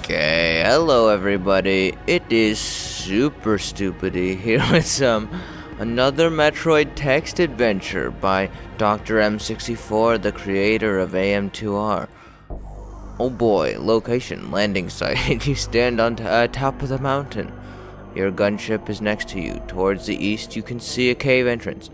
Okay, hello everybody. It is Super Stupidy here with some Another Metroid Text Adventure by Dr. M64, the creator of AM2R. Oh boy, location, landing site. You stand on top of the mountain. Your gunship is next to you. Towards the east, you can see a cave entrance.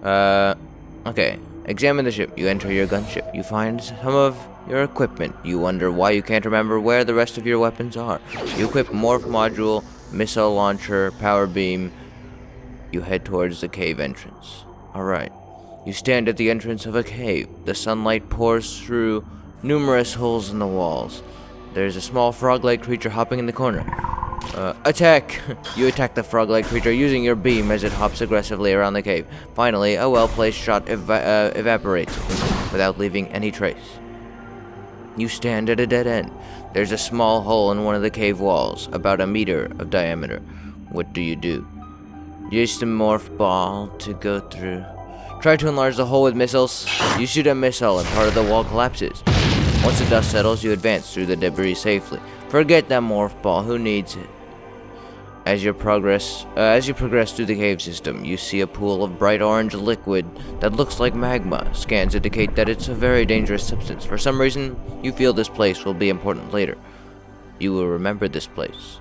Okay. Examine the ship. You enter your gunship. You find some of your equipment. You wonder why you can't remember where the rest of your weapons are. You equip Morph Module, Missile Launcher, Power Beam. You head towards the cave entrance. Alright. You stand at the entrance of a cave. The sunlight pours through numerous holes in the walls. There's a small frog-like creature hopping in the corner. Attack! You attack the frog-like creature using your beam as it hops aggressively around the cave. Finally, a well-placed shot evaporates without leaving any trace. You stand at a dead end. There's a small hole in one of the cave walls, about a meter of diameter. What do? Use the Morph Ball to go through. Try to enlarge the hole with missiles. You shoot a missile and part of the wall collapses. Once the dust settles, you advance through the debris safely. Forget that Morph Ball, who needs it? As you progress through the cave system, you see a pool of bright orange liquid that looks like magma. Scans indicate that it's a very dangerous substance. For some reason, you feel this place will be important later. You will remember this place.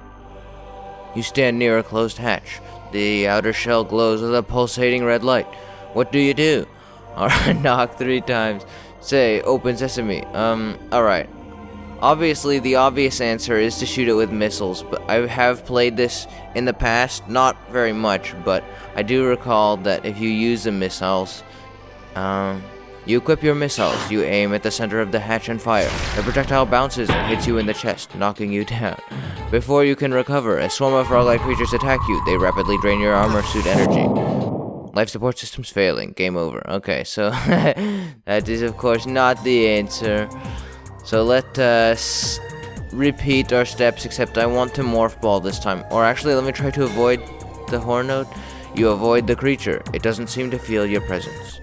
You stand near a closed hatch. The outer shell glows with a pulsating red light. What do? Alright, knock 3 times. Say, open sesame. Alright. Obviously, the obvious answer is to shoot it with missiles, but I have played this in the past, not very much, but I do recall that if you use the missiles, you equip your missiles, you aim at the center of the hatch and fire. The projectile bounces and hits you in the chest, knocking you down. Before you can recover, a swarm of frog-like creatures attack you. They rapidly drain your armor suit energy. Life support system's failing. Game over. Okay, so that is of course not the answer. So let us repeat our steps, except I want to Morph Ball this time. Or actually, let me try to avoid the horn note. You avoid the creature. It doesn't seem to feel your presence.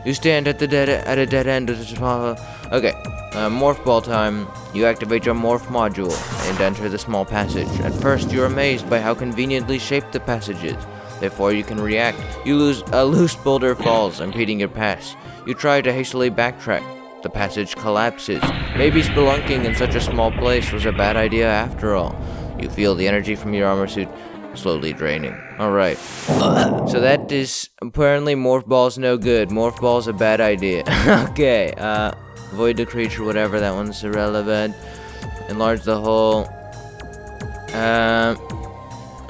You stand at a dead end. Okay, Morph Ball time. You activate your Morph Module and enter the small passage. At first, you're amazed by how conveniently shaped the passage is. Before you can react, a loose boulder falls, impeding your pass. You try to hastily backtrack. The passage collapses. Maybe spelunking in such a small place was a bad idea after all. You feel the energy from your armor suit slowly draining. Alright. So that is apparently Morph Ball's no good. Morph Ball's a bad idea. Okay. Avoid the creature, whatever. That one's irrelevant. Enlarge the hole.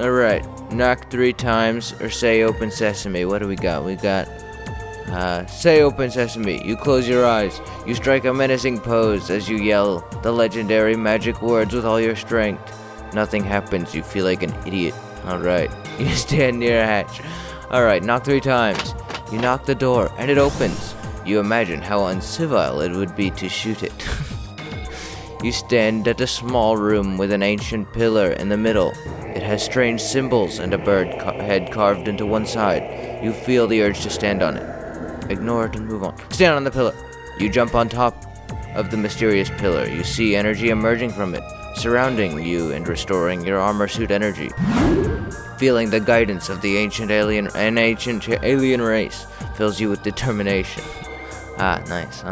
Alright. Knock 3 times or say open sesame. What do we got? We got say open sesame. You close your eyes. You strike a menacing pose as you yell the legendary magic words with all your strength. Nothing happens. You feel like an idiot. Alright. You stand near a hatch. Alright, knock 3 times. You knock the door and it opens. You imagine how uncivil it would be to shoot it. You stand at a small room with an ancient pillar in the middle. It has strange symbols and a bird head carved into one side. You feel the urge to stand on it. Ignore it and move on. Stand on the pillar. You jump on top of the mysterious pillar. You see energy emerging from it, surrounding you and restoring your armor suit energy. Feeling the guidance of the ancient alien race fills you with determination. Ah, nice.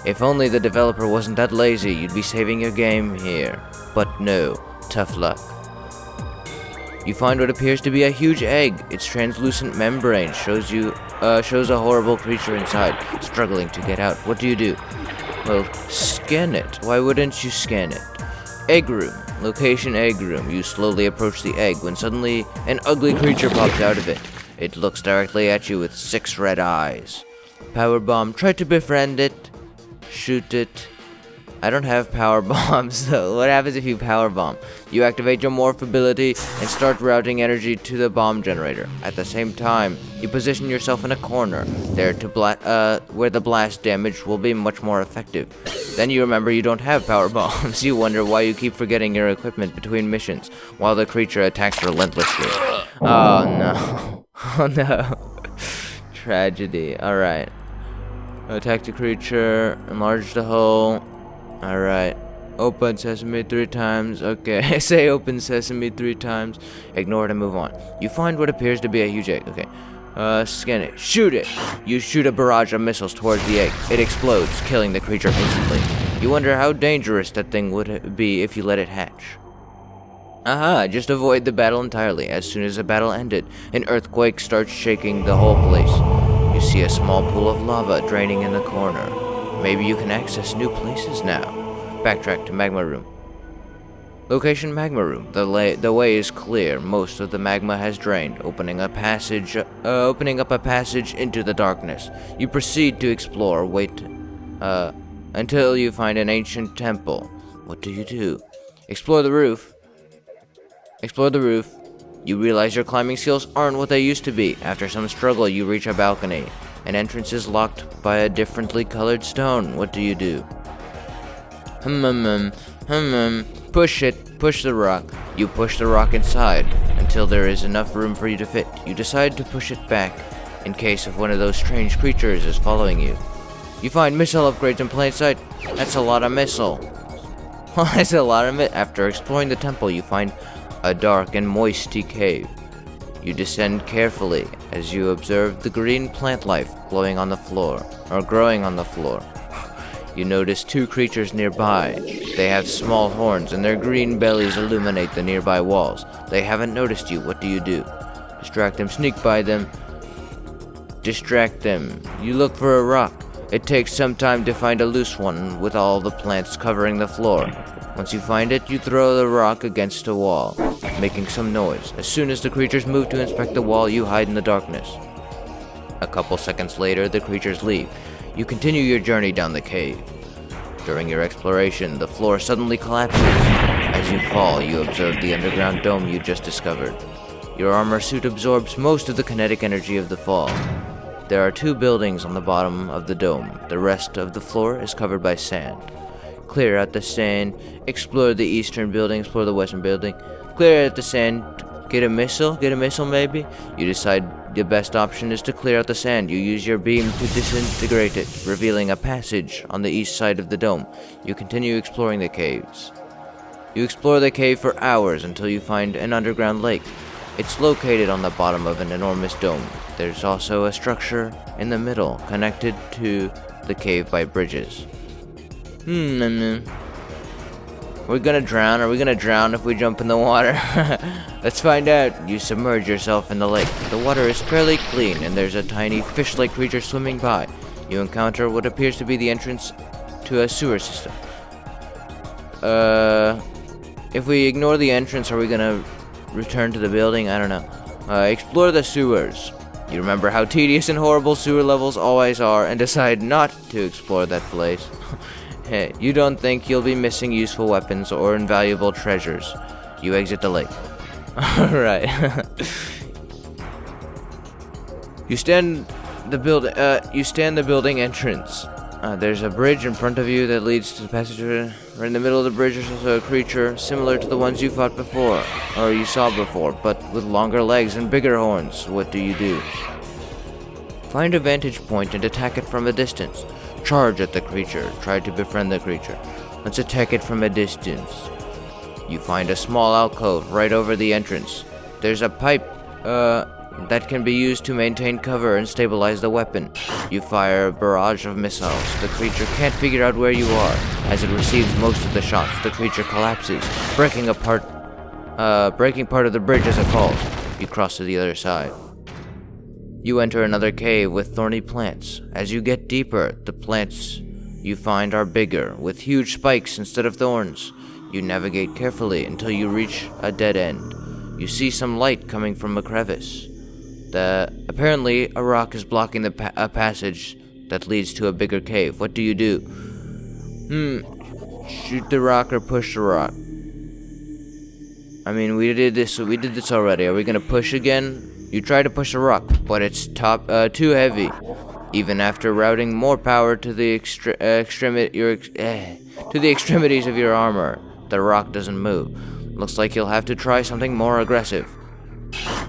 If only the developer wasn't that lazy, you'd be saving your game here. But no, tough luck. You find what appears to be a huge egg. Its translucent membrane shows a horrible creature inside, struggling to get out. What do? Well, scan it. Why wouldn't you scan it? Egg room. Location egg room. You slowly approach the egg when suddenly an ugly creature pops out of it. It looks directly at you with 6 red eyes. Power bomb. Try to befriend it. Shoot it. I don't have power bombs, so what happens if you power bomb? You activate your morph ability and start routing energy to the bomb generator. At the same time, you position yourself in a corner there to where the blast damage will be much more effective. Then you remember you don't have power bombs. You wonder why you keep forgetting your equipment between missions while the creature attacks relentlessly. Oh no. Oh no. Tragedy. Alright. Attack the creature, enlarge the hole. Alright. Open sesame 3 times. Okay, say open sesame 3 times. Ignore it and move on. You find what appears to be a huge egg. Okay. Scan it. Shoot it! You shoot a barrage of missiles towards the egg. It explodes, killing the creature instantly. You wonder how dangerous that thing would be if you let it hatch. Aha, just avoid the battle entirely. As soon as the battle ended, an earthquake starts shaking the whole place. You see a small pool of lava draining in the corner. Maybe you can access new places now. Backtrack to magma room. Location magma room. The way is clear. Most of the magma has drained, opening up a passage into the darkness. You proceed to explore. Wait until you find an ancient temple. What do? Explore the roof. You realize your climbing skills aren't what they used to be. After some struggle, you reach a balcony. An entrance is locked by a differently colored stone. What do? Push the rock. You push the rock inside until there is enough room for you to fit. You decide to push it back in case of one of those strange creatures is following you. You find missile upgrades in plain sight. That's a lot of missile. That's a lot of it. After exploring the temple, you find a dark and moisty cave. You descend carefully as you observe the green plant life growing on the floor. You notice 2 creatures nearby. They have small horns and their green bellies illuminate the nearby walls. They haven't noticed you. What do? Distract them, sneak by them. Distract them. You look for a rock. It takes some time to find a loose one with all the plants covering the floor. Once you find it, you throw the rock against a wall, making some noise. As soon as the creatures move to inspect the wall, you hide in the darkness. A couple seconds later, the creatures leave. You continue your journey down the cave. During your exploration, the floor suddenly collapses. As you fall, you observe the underground dome you just discovered. Your armor suit absorbs most of the kinetic energy of the fall. There are 2 buildings on the bottom of the dome. The rest of the floor is covered by sand. Clear out the sand. Explore the eastern building. Explore the western building. Clear out the sand. Get a missile maybe? You decide the best option is to clear out the sand. You use your beam to disintegrate it, revealing a passage on the east side of the dome. You continue exploring the caves. You explore the cave for hours until you find an underground lake. It's located on the bottom of an enormous dome. There's also a structure in the middle, connected to the cave by bridges. We're gonna drown. Are we gonna drown if we jump in the water? Let's find out. You submerge yourself in the lake. The water is fairly clean, and there's a tiny fish-like creature swimming by. You encounter what appears to be the entrance to a sewer system. If we ignore the entrance, are we gonna return to the building? I don't know. Explore the sewers. You remember how tedious and horrible sewer levels always are, and decide not to explore that place. Hey, you don't think you'll be missing useful weapons or invaluable treasures. You exit the lake. Alright. You stand the building entrance. There's a bridge in front of you that leads to the passage. Right in the middle of the bridge is a creature similar to the ones you fought before, or you saw before, but with longer legs and bigger horns. What do? Find a vantage point and attack it from a distance. Charge at the creature. Try to befriend the creature. Let's attack it from a distance. You find a small alcove right over the entrance. There's a pipe that can be used to maintain cover and stabilize the weapon. You fire a barrage of missiles. The creature can't figure out where you are. As it receives most of the shots, the creature collapses, breaking part of the bridge as it falls. You cross to the other side. You enter another cave with thorny plants. As you get deeper, the plants you find are bigger, with huge spikes instead of thorns. You navigate carefully until you reach a dead end. You see some light coming from a crevice. Apparently, a rock is blocking a passage that leads to a bigger cave. What do? Shoot the rock or push the rock? I mean, we did this already. Are we gonna push again? You try to push a rock, but it's too heavy. Even after routing more power to the extremities of your armor, the rock doesn't move. Looks like you'll have to try something more aggressive.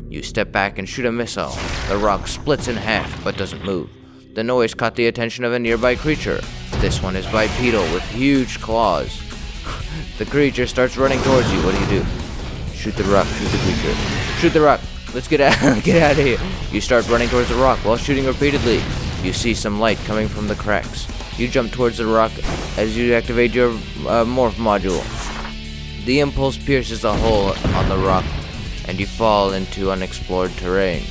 You step back and shoot a missile. The rock splits in half, but doesn't move. The noise caught the attention of a nearby creature. This one is bipedal with huge claws. The creature starts running towards you. What do? Shoot the rock, shoot the creature. Shoot the rock. Let's get out of here. You start running towards the rock while shooting repeatedly. You see some light coming from the cracks. You jump towards the rock as you activate your morph module. The impulse pierces a hole on the rock, and you fall into unexplored terrain.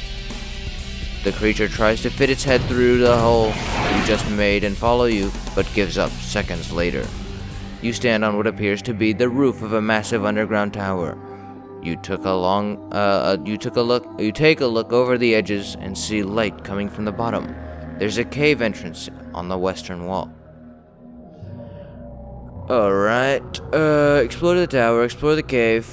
The creature tries to fit its head through the hole you just made and follow you, but gives up seconds later. You stand on what appears to be the roof of a massive underground tower. You take a look over the edges and see light coming from the bottom. There's a cave entrance on the western wall. Alright, explore the tower, explore the cave,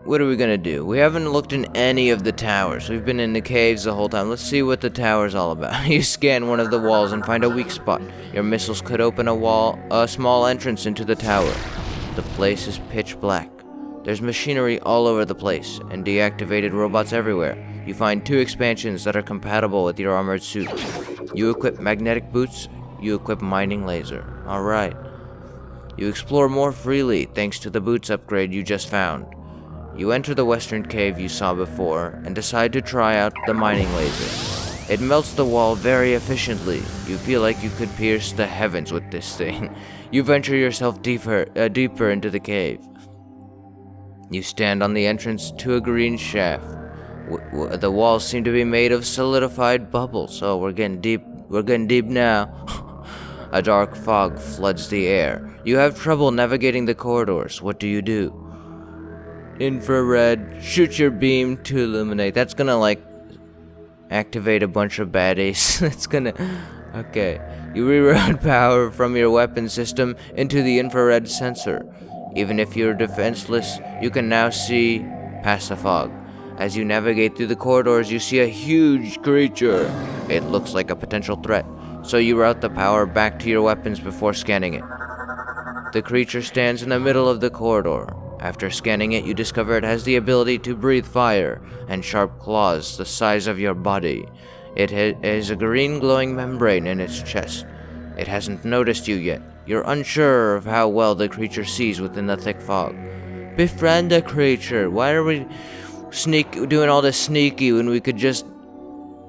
What are we gonna do? We haven't looked in any of the towers. We've been in the caves the whole time. Let's see what the tower's all about. You scan one of the walls and find a weak spot. Your missiles could open a small entrance into the tower. The place is pitch black. There's machinery all over the place, and deactivated robots everywhere. You find 2 expansions that are compatible with your armored suit. You equip magnetic boots, you equip mining laser. Alright. You explore more freely thanks to the boots upgrade you just found. You enter the western cave you saw before, and decide to try out the mining laser. It melts the wall very efficiently. You feel like you could pierce the heavens with this thing. You venture yourself deeper into the cave. You stand on the entrance to a green shaft. The walls seem to be made of solidified bubbles. Oh, we're getting deep now. A dark fog floods the air. You have trouble navigating the corridors. What do? Infrared. Shoot your beam to illuminate. That's gonna, activate a bunch of baddies. It's gonna... Okay. You reroute power from your weapon system into the infrared sensor. Even if you're defenseless, you can now see past the fog. As you navigate through the corridors, you see a huge creature. It looks like a potential threat, so you route the power back to your weapons before scanning it. The creature stands in the middle of the corridor. After scanning it, you discover it has the ability to breathe fire and sharp claws the size of your body. It has a green glowing membrane in its chest. It hasn't noticed you yet. You're unsure of how well the creature sees within the thick fog. Befriend the creature. Why are we doing all this sneaky when we could just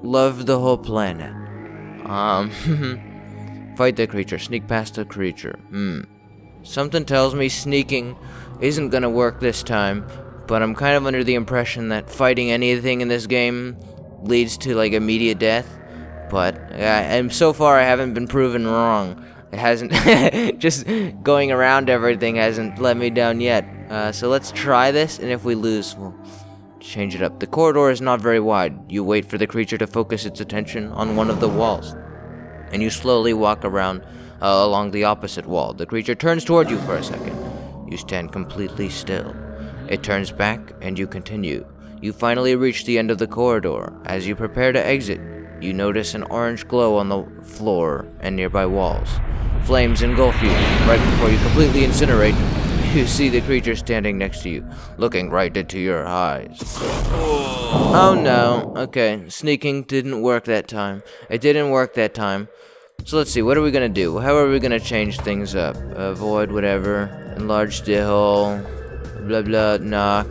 love the whole planet? Fight the creature. Sneak past the creature. Something tells me sneaking isn't gonna work this time, but I'm kind of under the impression that fighting anything in this game leads to immediate death. But and so far I haven't been proven wrong. It hasn't. Just going around everything hasn't let me down yet. So let's try this, and if we lose, we'll change it up. The corridor is not very wide. You wait for the creature to focus its attention on one of the walls, and you slowly walk around along the opposite wall. The creature turns toward you for a second. You stand completely still. It turns back, and you continue. You finally reach the end of the corridor. As you prepare to exit, you notice an orange glow on the floor and nearby walls. Flames engulf you. Right before you completely incinerate, you see the creature standing next to you, looking right into your eyes. Oh no. Okay, sneaking didn't work that time. It didn't work that time. So let's see, what are we gonna do? How are we gonna change things up? Avoid whatever. Enlarge the hole. Blah blah, knock.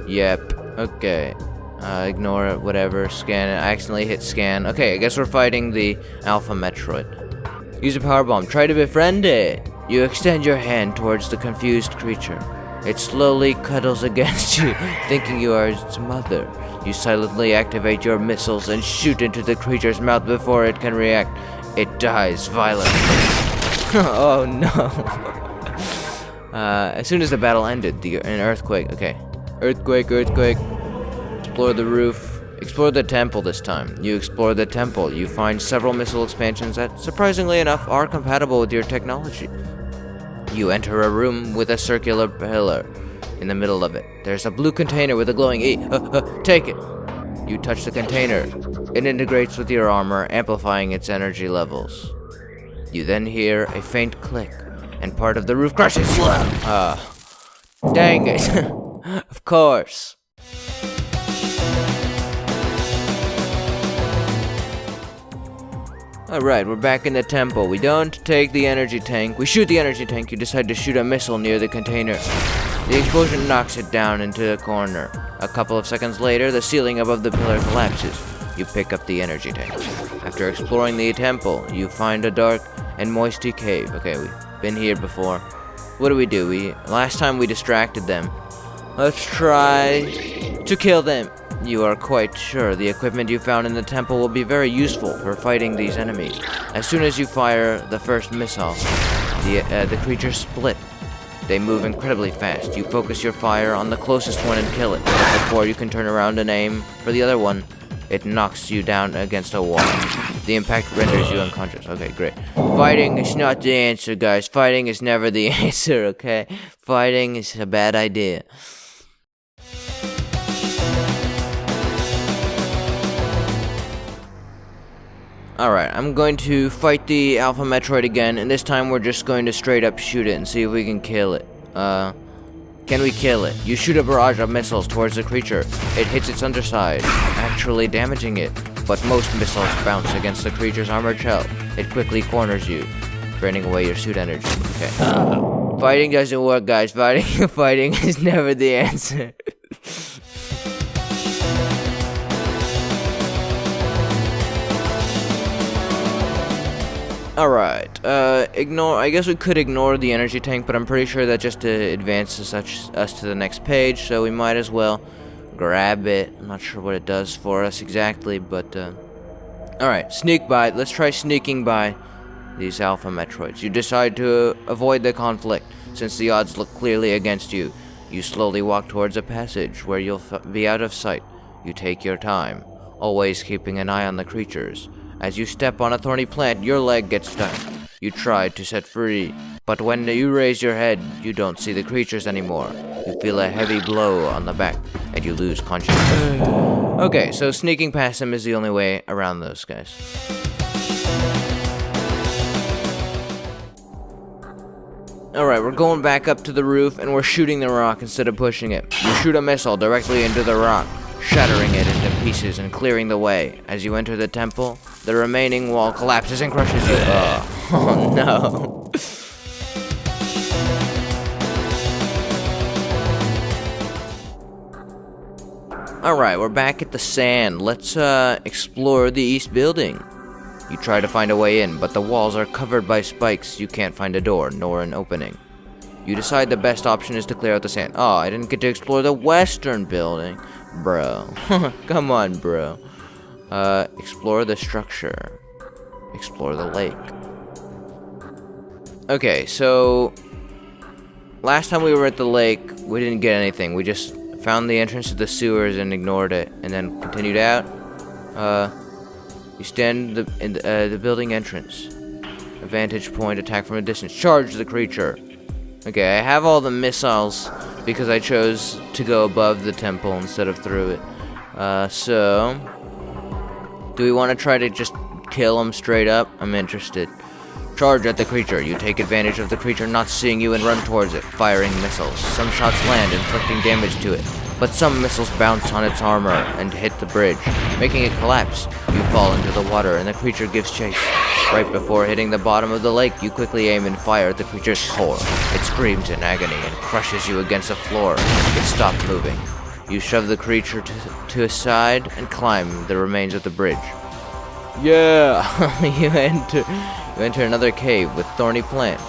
Yep. Okay. Ignore it, whatever. Scan it. I accidentally hit scan. Okay, I guess we're fighting the Alpha Metroid. Use a power bomb. Try to befriend it. You extend your hand towards the confused creature. It slowly cuddles against you, thinking you are its mother. You silently activate your missiles and shoot into the creature's mouth before it can react. It dies violently. Oh no. As soon as the battle ended, an earthquake. Okay. Earthquake. Explore the roof. Explore the temple this time. You explore the temple. You find several missile expansions that, surprisingly enough, are compatible with your technology. You enter a room with a circular pillar in the middle of it. There's a blue container with a glowing E. Take it. You touch the container. It integrates with your armor, amplifying its energy levels. You then hear a faint click, and part of the roof crashes. Dang it. Of course. Alright, we're back in the temple. We don't take the energy tank. We shoot the energy tank. You decide to shoot a missile near the container. The explosion knocks it down into the corner. A couple of seconds later, the ceiling above the pillar collapses. You pick up the energy tank. After exploring the temple, you find a dark and moisty cave. Okay, we've been here before. What do? Last time we distracted them. Let's try to kill them. You are quite sure the equipment you found in the temple will be very useful for fighting these enemies. As soon as you fire the first missile, the creatures split. They move incredibly fast. You focus your fire on the closest one and kill it. Before you can turn around and aim for the other one, it knocks you down against a wall. The impact renders you unconscious. Okay, great. Fighting is not the answer, guys. Fighting is never the answer, okay? Fighting is a bad idea. Alright, I'm going to fight the Alpha Metroid again, and this time we're just going to straight up shoot it and see if we can kill it. Can we kill it? You shoot a barrage of missiles towards the creature. It hits its underside, actually damaging it. But most missiles bounce against the creature's armored shell. It quickly corners you, draining away your suit energy. Okay. Fighting doesn't work, guys. Fighting is never the answer. Alright, I guess we could ignore the energy tank, but I'm pretty sure that just advances us to the next page, so we might as well grab it. I'm not sure what it does for us exactly, but, alright, sneak by. Let's try sneaking by these Alpha Metroids. You decide to avoid the conflict, since the odds look clearly against you. You slowly walk towards a passage where you'll be out of sight. You take your time, always keeping an eye on the creatures. As you step on a thorny plant, your leg gets stuck. You try to set free, but when you raise your head, you don't see the creatures anymore. You feel a heavy blow on the back, and you lose consciousness. Okay, so sneaking past them is the only way around those guys. Alright, we're going back up to the roof, and we're shooting the rock instead of pushing it. You shoot a missile directly into the rock, shattering it into pieces and clearing the way. As you enter the temple, the remaining wall collapses and crushes you. Oh no. Alright, we're back at the sand. Let's explore the east building. You try to find a way in, but the walls are covered by spikes. You can't find a door, nor an opening. You decide the best option is to clear out the sand. Oh, I didn't get to explore the western building. Bro. Come on, bro. Explore the structure. Explore the lake. Okay, so last time we were at the lake, we didn't get anything. We just found the entrance to the sewers and ignored it, and then continued out. You stand in the building entrance. A vantage point, attack from a distance. Charge the creature. Okay, I have all the missiles because I chose to go above the temple instead of through it. So do we want to try to just kill him straight up? I'm interested. Charge at the creature. You take advantage of the creature not seeing you and run towards it, firing missiles. Some shots land, inflicting damage to it, but some missiles bounce on its armor and hit the bridge, making it collapse. You fall into the water and the creature gives chase. Right before hitting the bottom of the lake, you quickly aim and fire at the creature's core. It screams in agony and crushes you against the floor. It stops moving. You shove the creature to a side and climb the remains of the bridge. Yeah! You enter another cave with thorny plants.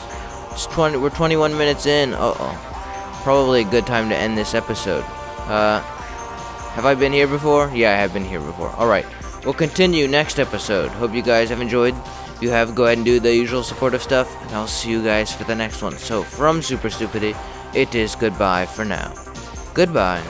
We're 21 minutes in. Uh-oh. Probably a good time to end this episode. Have I been here before? Yeah, I have been here before. Alright, we'll continue next episode. Hope you guys have enjoyed. If you have, go ahead and do the usual supportive stuff, and I'll see you guys for the next one. So, from Super Stupidity, it is goodbye for now. Goodbye.